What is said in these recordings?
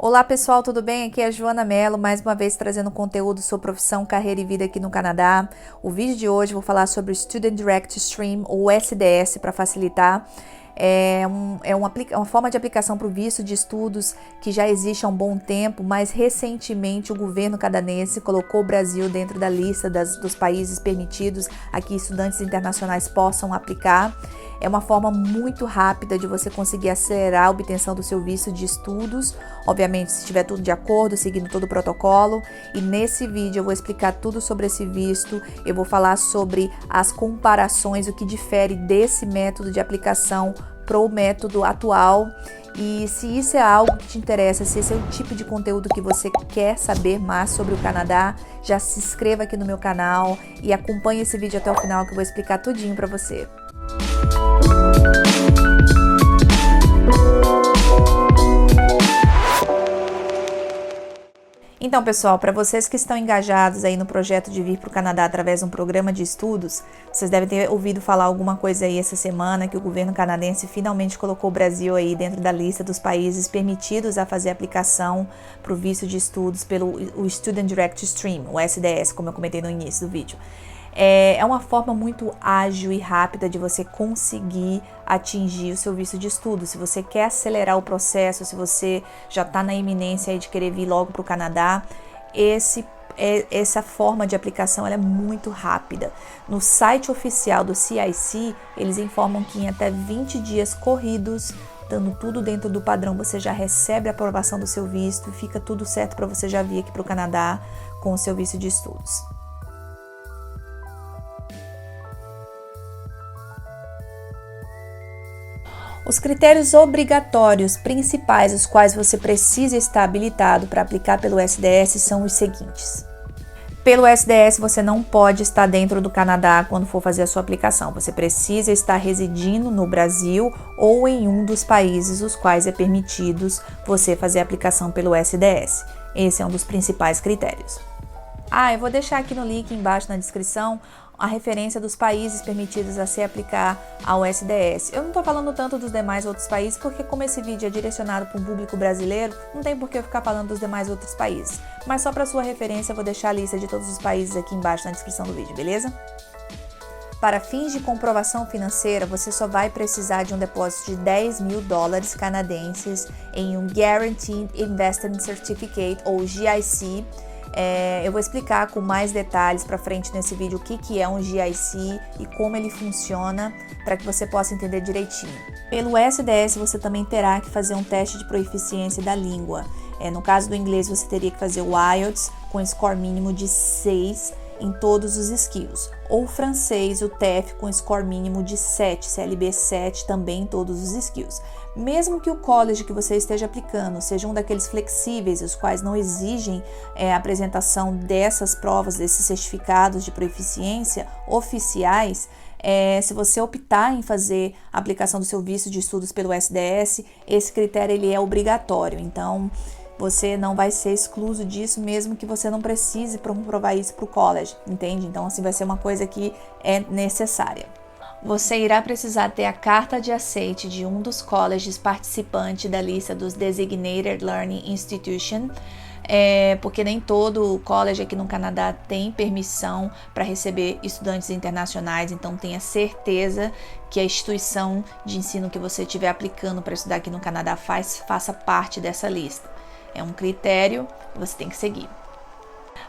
Olá pessoal, tudo bem? Aqui é a Joana Mello, mais uma vez trazendo conteúdo sobre profissão, carreira e vida aqui no Canadá. O vídeo de hoje eu vou falar sobre o Student Direct Stream, ou SDS para facilitar. É uma forma de aplicação para o visto de estudos que já existe há um bom tempo, mas recentemente o governo canadense colocou o Brasil dentro da lista dos países permitidos a que estudantes internacionais possam aplicar. É uma forma muito rápida de você conseguir acelerar a obtenção do seu visto de estudos, obviamente se estiver tudo de acordo, seguindo todo o protocolo. E nesse vídeo eu vou explicar tudo sobre esse visto, eu vou falar sobre as comparações, o que difere desse método de aplicação para o método atual. E se isso é algo que te interessa, se esse é o tipo de conteúdo que você quer saber mais sobre o Canadá, já se inscreva aqui no meu canal e acompanhe esse vídeo até o final que eu vou explicar tudinho para você. Então, pessoal, para vocês que estão engajados aí no projeto de vir para o Canadá através de um programa de estudos, vocês devem ter ouvido falar alguma coisa aí essa semana que o governo canadense finalmente colocou o Brasil aí dentro da lista dos países permitidos a fazer aplicação para o visto de estudos pelo Student Direct Stream, o SDS, como eu comentei no início do vídeo. É uma forma muito ágil e rápida de você conseguir atingir o seu visto de estudo. Se você quer acelerar o processo, se você já está na iminência aí de querer vir logo para o Canadá, essa forma de aplicação ela é muito rápida. No site oficial do CIC, eles informam que em até 20 dias corridos, dando tudo dentro do padrão, você já recebe a aprovação do seu visto e fica tudo certo para você já vir aqui para o Canadá com o seu visto de estudos. Os critérios obrigatórios principais, os quais você precisa estar habilitado para aplicar pelo SDS, são os seguintes. Pelo SDS, você não pode estar dentro do Canadá quando for fazer a sua aplicação. Você precisa estar residindo no Brasil ou em um dos países os quais é permitido você fazer a aplicação pelo SDS. Esse é um dos principais critérios. Eu vou deixar aqui no link embaixo na descrição a referência dos países permitidos a se aplicar ao SDS. Eu não estou falando tanto dos demais outros países, porque como esse vídeo é direcionado para um público brasileiro, não tem por que eu ficar falando dos demais outros países. Mas só para sua referência, eu vou deixar a lista de todos os países aqui embaixo na descrição do vídeo, beleza? Para fins de comprovação financeira, você só vai precisar de um depósito de $10.000 canadenses em um Guaranteed Investment Certificate, ou GIC. Eu vou explicar com mais detalhes para frente nesse vídeo o que é um GIC e como ele funciona para que você possa entender direitinho. Pelo SDS você também terá que fazer um teste de proficiência da língua. No caso do inglês você teria que fazer o IELTS com score mínimo de 6 em todos os skills. Ou francês, o TEF com score mínimo de 7, CLB 7 também em todos os skills. Mesmo que o college que você esteja aplicando seja um daqueles flexíveis, os quais não exigem a apresentação dessas provas, desses certificados de proficiência oficiais, se você optar em fazer a aplicação do seu visto de estudos pelo SDS, esse critério ele é obrigatório. Então, você não vai ser excluso disso, mesmo que você não precise comprovar isso para o college, entende? Então, assim, vai ser uma coisa que é necessária. Você irá precisar ter a carta de aceite de um dos colleges participantes da lista dos Designated Learning Institution, porque nem todo college aqui no Canadá tem permissão para receber estudantes internacionais, então tenha certeza que a instituição de ensino que você estiver aplicando para estudar aqui no Canadá faça parte dessa lista. É um critério que você tem que seguir.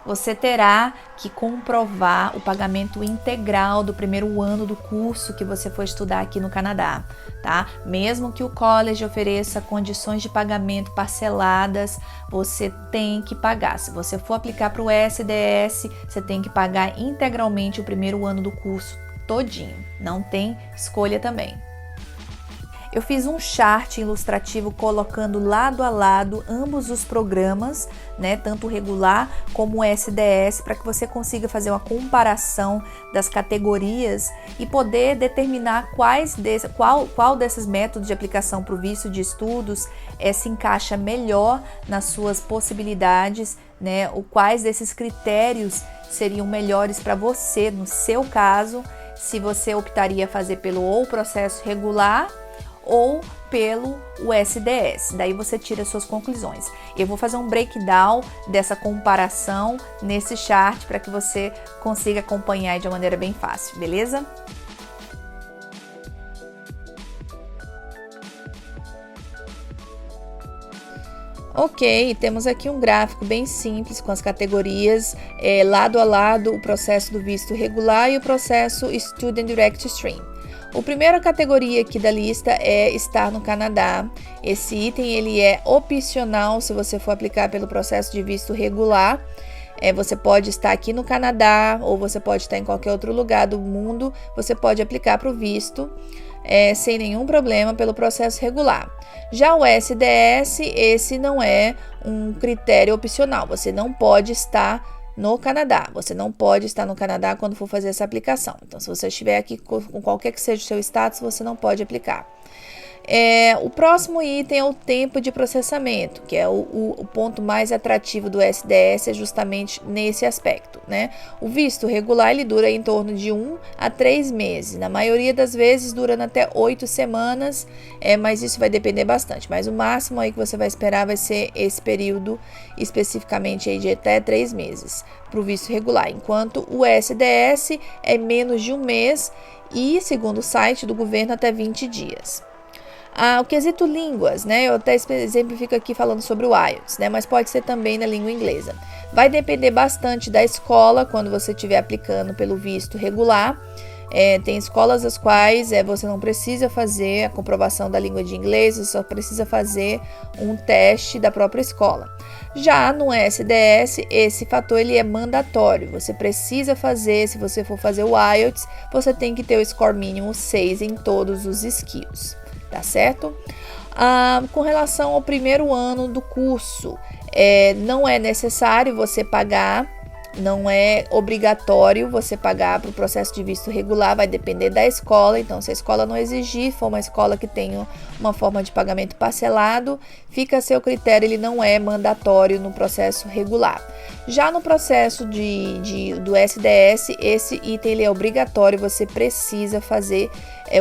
Você terá que comprovar o pagamento integral do primeiro ano do curso que você for estudar aqui no Canadá, tá? Mesmo que o college ofereça condições de pagamento parceladas, você tem que pagar. Se você for aplicar para o SDS, você tem que pagar integralmente o primeiro ano do curso todinho. Não tem escolha também. Eu fiz um chart ilustrativo colocando lado a lado ambos os programas, tanto o regular como o SDS, para que você consiga fazer uma comparação das categorias e poder determinar qual desses métodos de aplicação para o visto de estudos se encaixa melhor nas suas possibilidades, quais desses critérios seriam melhores para você, no seu caso, se você optaria fazer pelo ou processo regular ou pelo USDS. Daí você tira suas conclusões. Eu vou fazer um breakdown dessa comparação nesse chart para que você consiga acompanhar de uma maneira bem fácil, beleza? Ok, temos aqui um gráfico bem simples com as categorias lado a lado, o processo do visto regular e o processo Student Direct Stream. A primeira categoria aqui da lista é estar no Canadá. Esse item ele é opcional se você for aplicar pelo processo de visto regular. Você pode estar aqui no Canadá ou você pode estar em qualquer outro lugar do mundo. Você pode aplicar para o visto sem nenhum problema pelo processo regular. Já o SDS, esse não é um critério opcional. Você não pode estar no Canadá. Você não pode estar no Canadá quando for fazer essa aplicação. Então, se você estiver aqui com qualquer que seja o seu status, você não pode aplicar. O próximo item é o tempo de processamento, que é o ponto mais atrativo do SDS, é justamente nesse aspecto, né? O visto regular ele dura em torno de 1 a 3 meses, na maioria das vezes durando até 8 semanas, mas isso vai depender bastante, mas o máximo aí que você vai esperar vai ser esse período especificamente aí de até 3 meses para o visto regular, enquanto o SDS é menos de 1 mês e, segundo o site do governo, até 20 dias. O quesito línguas, né? Eu até exemplifico aqui falando sobre o IELTS, né? Mas pode ser também na língua inglesa. Vai depender bastante da escola quando você estiver aplicando pelo visto regular. Tem escolas as quais você não precisa fazer a comprovação da língua de inglês, você só precisa fazer um teste da própria escola. Já no SDS, esse fator ele é mandatório. Você precisa fazer, se você for fazer o IELTS, você tem que ter o score mínimo 6 em todos os skills. Tá certo? Com relação ao primeiro ano do curso, não é necessário você pagar, não é obrigatório você pagar para o processo de visto regular, vai depender da escola. Então, se a escola não exigir, for uma escola que tem uma forma de pagamento parcelado, fica a seu critério, ele não é mandatório no processo regular. Já no processo do SDS, esse item ele é obrigatório, você precisa fazer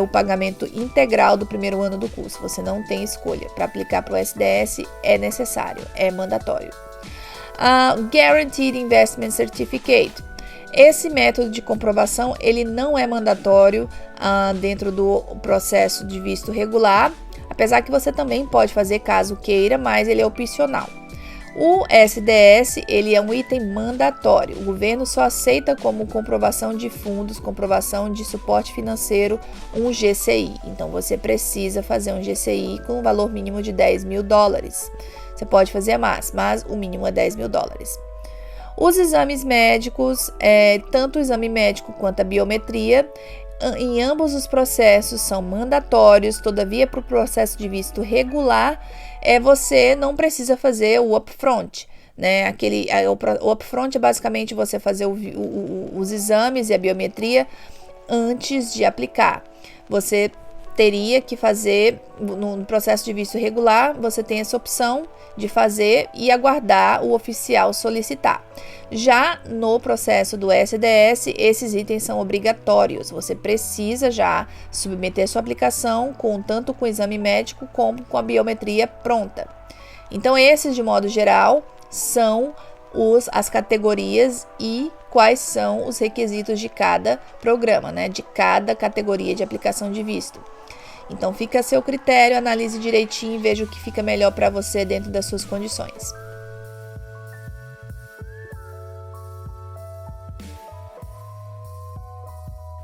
o pagamento integral do primeiro ano do curso, você não tem escolha. Para aplicar para o SDS é necessário, é mandatório. Guaranteed Investment Certificate. Esse método de comprovação ele não é mandatório dentro do processo de visto regular, apesar que você também pode fazer caso queira, mas ele é opcional. O SDS ele é um item mandatório. O governo só aceita como comprovação de fundos, comprovação de suporte financeiro, um GCI. Então você precisa fazer um GCI com um valor mínimo de $10.000. Você pode fazer mais, mas o mínimo é $10.000. Os exames médicos, tanto o exame médico quanto a biometria, em ambos os processos são mandatórios. Todavia, para o processo de visto regular, você não precisa fazer o upfront, né? O upfront é basicamente você fazer os exames e a biometria antes de aplicar. Você teria que fazer, no processo de visto regular, você tem essa opção de fazer e aguardar o oficial solicitar. Já no processo do SDS, esses itens são obrigatórios. Você precisa já submeter sua aplicação tanto com o exame médico como com a biometria pronta. Então, esses, de modo geral, são as categorias e quais são os requisitos de cada programa, né? De cada categoria de aplicação de visto. Então, fica a seu critério, analise direitinho e veja o que fica melhor para você dentro das suas condições.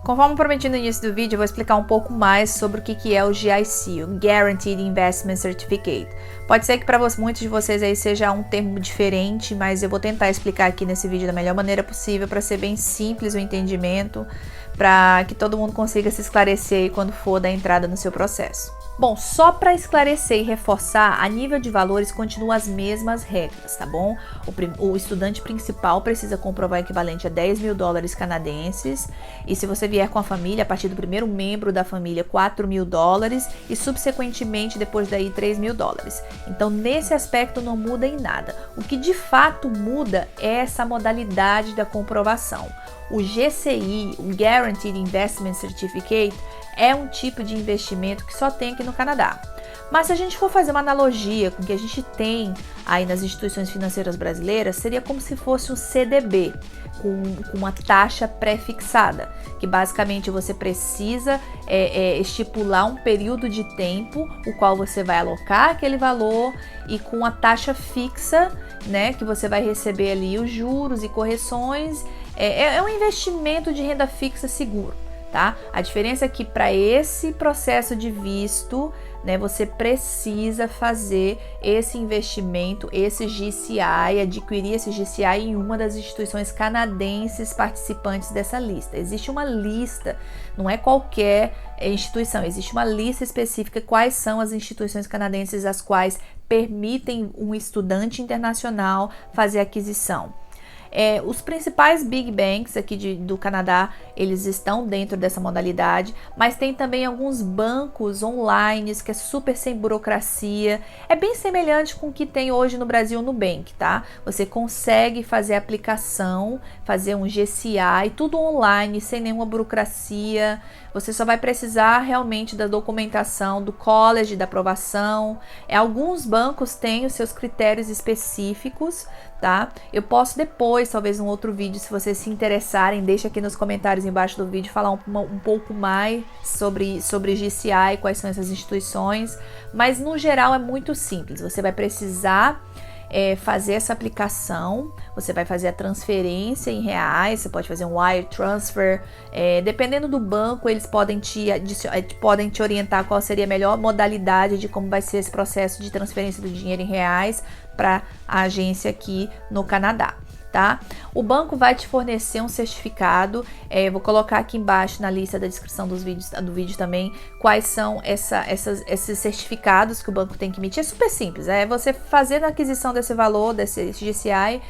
Conforme prometido no início do vídeo, eu vou explicar um pouco mais sobre o que é o GIC, o Guaranteed Investment Certificate. Pode ser que para muitos de vocês aí seja um termo diferente, mas eu vou tentar explicar aqui nesse vídeo da melhor maneira possível para ser bem simples o entendimento, para que todo mundo consiga se esclarecer aí quando for dar entrada no seu processo. Bom, só para esclarecer e reforçar, a nível de valores continuam as mesmas regras, tá bom? O estudante principal precisa comprovar o equivalente a $10.000 canadenses, e se você vier com a família, a partir do primeiro membro da família, $4.000 e subsequentemente depois daí $3.000. Então, nesse aspecto não muda em nada. O que de fato muda é essa modalidade da comprovação. O GCI, o Guaranteed Investment Certificate, é um tipo de investimento que só tem aqui no Canadá. Mas se a gente for fazer uma analogia com o que a gente tem aí nas instituições financeiras brasileiras, seria como se fosse um CDB, com uma taxa pré-fixada, que basicamente você precisa estipular um período de tempo, o qual você vai alocar aquele valor e com a taxa fixa, né, que você vai receber ali os juros e correções. É um investimento de renda fixa seguro. Tá? A diferença é que para esse processo de visto, né, você precisa fazer esse investimento, esse GCI, adquirir esse GCI em uma das instituições canadenses participantes dessa lista. Existe uma lista, não é qualquer instituição, existe uma lista específica quais são as instituições canadenses as quais permitem um estudante internacional fazer aquisição. Os principais big banks aqui do Canadá, eles estão dentro dessa modalidade, mas tem também alguns bancos online que é super sem burocracia, é bem semelhante com o que tem hoje no Brasil no Nubank, tá? Você consegue fazer aplicação, fazer um GCI, tudo online, sem nenhuma burocracia. Você só vai precisar realmente da documentação do college, da aprovação. Alguns bancos têm os seus critérios específicos, tá? Eu posso depois, talvez um outro vídeo, se vocês se interessarem, deixa aqui nos comentários embaixo do vídeo, falar um pouco mais sobre GCI, quais são essas instituições. Mas no geral é muito simples, você vai precisar fazer essa aplicação, você vai fazer a transferência em reais, você pode fazer um wire transfer, dependendo do banco, eles podem te orientar qual seria a melhor modalidade de como vai ser esse processo de transferência do dinheiro em reais para a agência aqui no Canadá. Tá? O banco vai te fornecer um certificado, vou colocar aqui embaixo na lista da descrição do vídeo também quais são esses certificados que o banco tem que emitir. É super simples, você fazer a aquisição desse valor, desse GCI,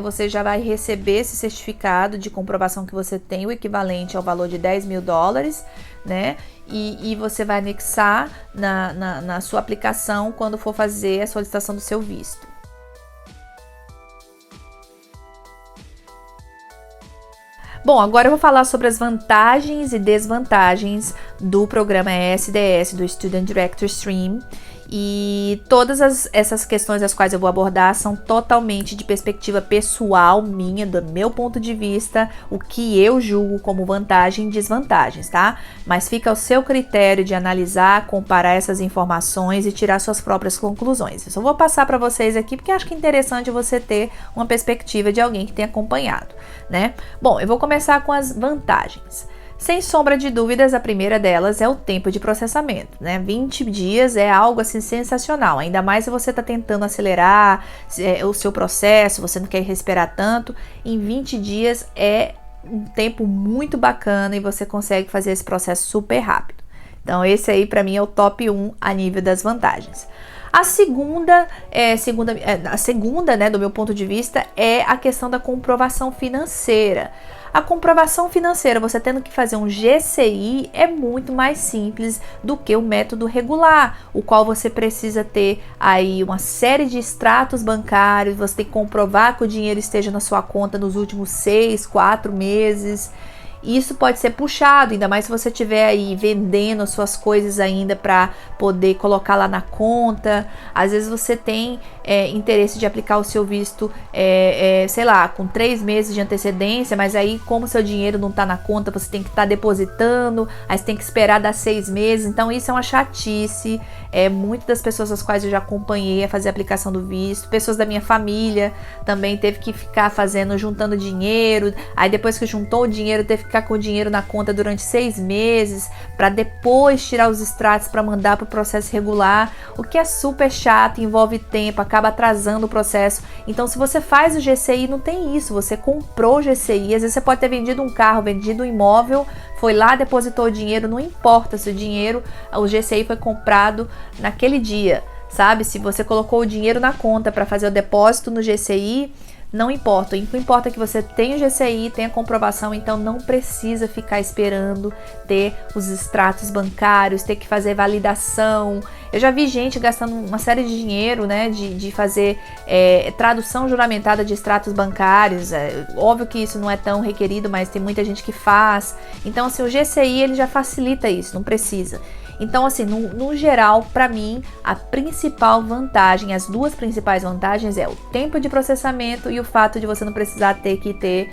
você já vai receber esse certificado de comprovação que você tem o equivalente ao valor de $10.000, né? E você vai anexar na sua aplicação quando for fazer a solicitação do seu visto. Bom, agora eu vou falar sobre as vantagens e desvantagens do programa SDS, do Student Director Stream. E todas essas questões as quais eu vou abordar são totalmente de perspectiva pessoal minha, do meu ponto de vista, o que eu julgo como vantagem e desvantagens, tá? Mas fica ao seu critério de analisar, comparar essas informações e tirar suas próprias conclusões. Eu só vou passar para vocês aqui porque acho que é interessante você ter uma perspectiva de alguém que tem acompanhado, né? Bom, eu vou começar com as vantagens. Sem sombra de dúvidas, a primeira delas é o tempo de processamento, né? 20 dias é algo assim sensacional, ainda mais se você está tentando acelerar o seu processo, você não quer respirar tanto, em 20 dias é um tempo muito bacana e você consegue fazer esse processo super rápido. Então esse aí para mim é o top 1 a nível das vantagens. A segunda, né, do meu ponto de vista, é a questão da comprovação financeira. A comprovação financeira, você tendo que fazer um GCI, é muito mais simples do que o método regular, o qual você precisa ter aí uma série de extratos bancários, você tem que comprovar que o dinheiro esteja na sua conta nos últimos 6, 4 meses. Isso pode ser puxado, ainda mais se você estiver aí vendendo as suas coisas ainda para poder colocar lá na conta. Às vezes você tem interesse de aplicar o seu visto, sei lá, com 3 meses de antecedência, mas aí como seu dinheiro não está na conta, você tem que estar depositando, aí você tem que esperar dar 6 meses, então isso é uma chatice. Muitas das pessoas as quais eu já acompanhei a fazer a aplicação do visto, pessoas da minha família também teve que ficar juntando dinheiro, aí depois que juntou o dinheiro, teve que ficar com o dinheiro na conta durante 6 meses, para depois tirar os extratos para mandar para o processo regular, o que é super chato, envolve tempo, acaba atrasando o processo. Então se você faz o GCI, não tem isso, você comprou o GCI, às vezes você pode ter vendido um carro, vendido um imóvel, foi lá, depositou o dinheiro, não importa se o GCI foi comprado naquele dia, sabe? Se você colocou o dinheiro na conta para fazer o depósito no GCI, não importa. O que importa é que você tenha o GCI, tenha comprovação, então não precisa ficar esperando ter os extratos bancários, ter que fazer validação. Eu já vi gente gastando uma série de dinheiro, né, de fazer tradução juramentada de extratos bancários. Óbvio que isso não é tão requerido, mas tem muita gente que faz. Então, assim, o GCI ele já facilita isso, não precisa. Então, assim, no geral, para mim, a principal vantagem, as duas principais vantagens é o tempo de processamento e o fato de você não precisar ter que ter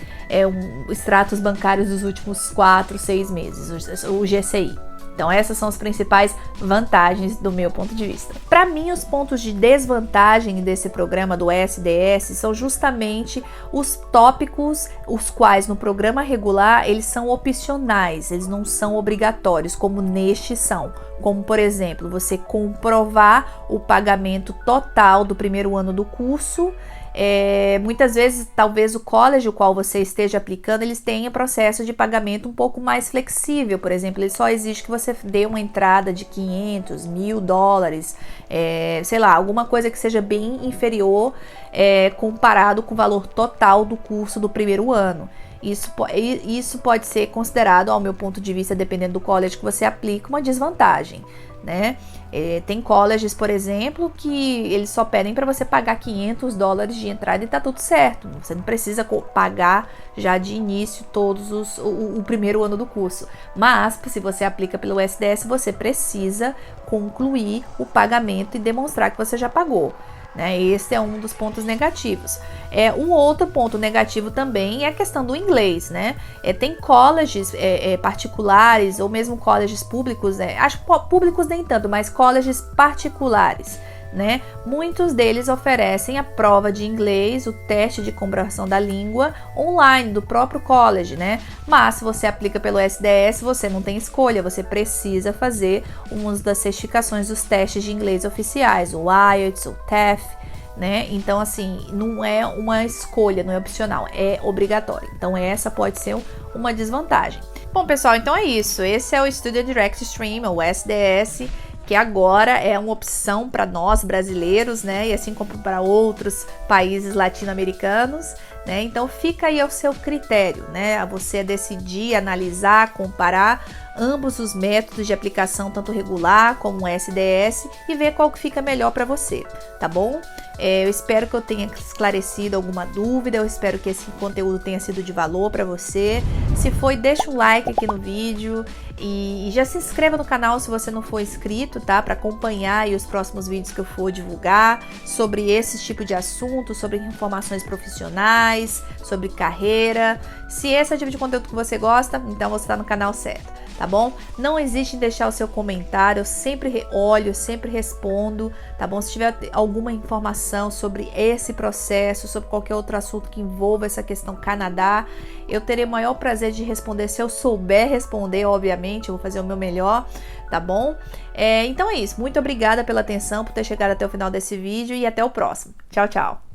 extratos bancários dos últimos 4, 6 meses, o GCI. Então essas são as principais vantagens do meu ponto de vista. Para mim, os pontos de desvantagem desse programa do SDS são justamente os tópicos, os quais no programa regular eles são opcionais, eles não são obrigatórios, como neste são. Como, por exemplo, você comprovar o pagamento total do primeiro ano do curso. Muitas vezes, talvez o college o qual você esteja aplicando, eles tenham processo de pagamento um pouco mais flexível. Por exemplo, ele só exige que você dê uma entrada de 500, $1.000, sei lá, alguma coisa que seja bem inferior comparado com o valor total do curso do primeiro ano. Isso pode ser considerado, ao meu ponto de vista, dependendo do college que você aplica, uma desvantagem, né? Tem colleges, por exemplo, que eles só pedem para você pagar $500 de entrada e tá tudo certo. Você não precisa pagar já de início o primeiro ano do curso. Mas, se você aplica pelo SDS, você precisa concluir o pagamento e demonstrar que você já pagou. Esse é um dos pontos negativos. Um outro ponto negativo também é a questão do inglês, né? Tem colleges particulares ou mesmo colleges públicos, acho que públicos nem tanto, mas colleges particulares, né? Muitos deles oferecem a prova de inglês, o teste de compreensão da língua online do próprio college, né? Mas se você aplica pelo SDS, você não tem escolha, você precisa fazer uma das certificações dos testes de inglês oficiais, o IELTS, o TEF, né? Então, assim, não é uma escolha, não é opcional, é obrigatório. Então, essa pode ser uma desvantagem. Bom, pessoal, então é isso. Esse é o Student Direct Stream, o SDS, que agora é uma opção para nós brasileiros, né? E assim como para outros países latino-americanos, né? Então fica aí ao seu critério, né? A você decidir, analisar, comparar ambos os métodos de aplicação, tanto regular como o SDS, e ver qual que fica melhor para você, tá bom? Eu espero que eu tenha esclarecido alguma dúvida, eu espero que esse conteúdo tenha sido de valor para você. Se foi, deixa um like aqui no vídeo e já se inscreva no canal se você não for inscrito, tá? Para acompanhar aí os próximos vídeos que eu for divulgar sobre esse tipo de assunto, sobre informações profissionais, sobre carreira. Se esse é o tipo de conteúdo que você gosta, então você está no canal certo, tá bom? Não hesite em deixar o seu comentário, eu sempre olho, sempre respondo, tá bom? Se tiver alguma informação sobre esse processo, sobre qualquer outro assunto que envolva essa questão Canadá, eu terei o maior prazer de responder, se eu souber responder, obviamente, eu vou fazer o meu melhor, tá bom? Então é isso, muito obrigada pela atenção, por ter chegado até o final desse vídeo e até o próximo. Tchau, tchau!